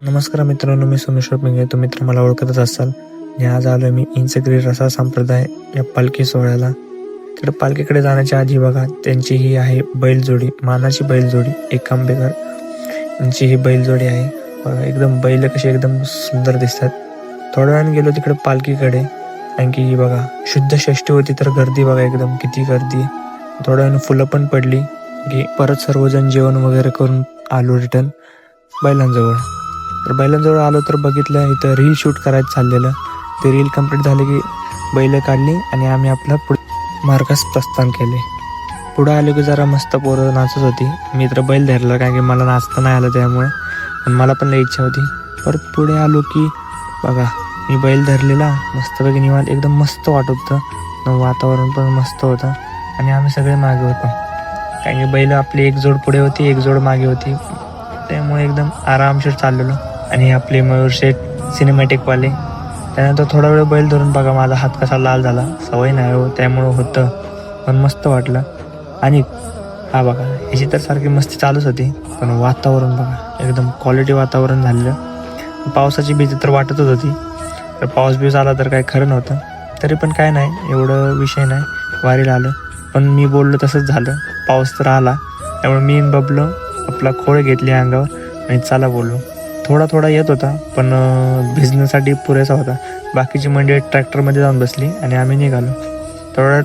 नमस्कार मित्रांनो, मी सोमेश्वर पिंगे. तो मित्र मला ओळखतच असाल. आणि आज आलो मी इंचगिरी रसा संप्रदाय या पालखी सोहळ्याला. तिकडे पालखीकडे जाण्याच्या आधी बघा, त्यांची ही आहे बैलजोडी, मानाची बैलजोडी. एक आंबेकर यांची ही बैलजोडी आहे. बघा, एकदम बैल कशी एकदम सुंदर दिसतात. थोड्या वेळाने गेलो तिकडे पालखीकडे, कारण की बघा शुद्ध षष्ठी होती, तर गर्दी बघा एकदम किती गर्दी. थोड्या वेळाने फुलं पण पडली की परत सर्वजण जेवण वगैरे करून आलो रिटर्न बैलांजवळ. तर बैलांजवळ आलो तर बघितलं इथं रील शूट करायचं चाललेलं. ते रील कंप्लीट झाले की बैल काढली आणि आम्ही आपला मार्गास प्रस्थान केले. पुढं आलो की जरा मस्त पोरं नाचत होती. मी तर बैल धरला, कारण की मला नाचता नाही आलं त्यामुळे, पण मला पण लई इच्छा होती. परत पुढे आलो की बघा मी बैल धरलेला, मस्तपैकी निवांत एकदम मस्त वाटत होतं. वातावरण पण मस्त होतं आणि आम्ही सगळे मागे होतो, कारण की बैल आपली एक जोड पुढे होती, एक जोड मागे होती. त्यामुळे एकदम आरामशीर चाललेलो. आणि आपले मयूर शेठ सिनेमॅटिकवाले. त्यानंतर थोडा वेळ बैल धरून बघा माझा हात कसा लाल झाला. सवय नाही हो, त्यामुळं होतं, पण मस्त वाटलं. आणि हा बघा ह्याची तर सारखी मस्ती चालूच होती, पण वातावरण बघा एकदम क्वालिटी वातावरण झालेलं. पावसाची भीती तर वाटतच होती, तर पाऊस बिऊस आला तर काय खरं नव्हतं. तरी पण काय नाही, एवढं विषय नाही. वारीला आलं, पण मी बोललो तसंच झालं. पाऊस तर आला, त्यामुळे मी बबलो आपला खोळ घेतली अंगावर आणि चला बोललो. थोडा थोडा येत होता, पण भिजण्यासाठी पुरेसा होता. बाकीची मंडळी ट्रॅक्टरमध्ये जाऊन बसली आणि आम्ही निघालो. थोडा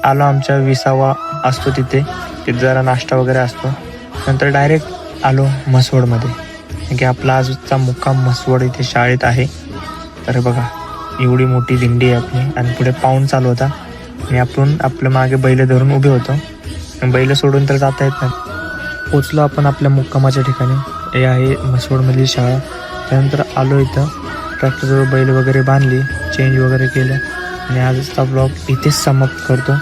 आलो आमच्या 20वा असतो तिथे जरा नाश्ता वगैरे असतो. नंतर डायरेक्ट आलो म्हसवडमध्ये, कारण की आपला आजचा मुक्काम म्हसवड इथे शाळेत आहे. तर बघा एवढी मोठी दिंडी आहे आपली, आणि पुढे पाऊण चालू होता आणि आपण आपल्या मागे बैल धरून उभे होतो. बैल सोडून तर जाता येत नाही. पोचलो आपण आपल्या मुक्कामाच्या ठिकाणी. हे आहे म्हसवडमधली शाळा. त्यानंतर आलो इथं ट्रॅक्टरजवळ बैल वगैरे बांधली, चेंज वगैरे केलं आणि आजचा ब्लॉग इथेच समाप्त करतो.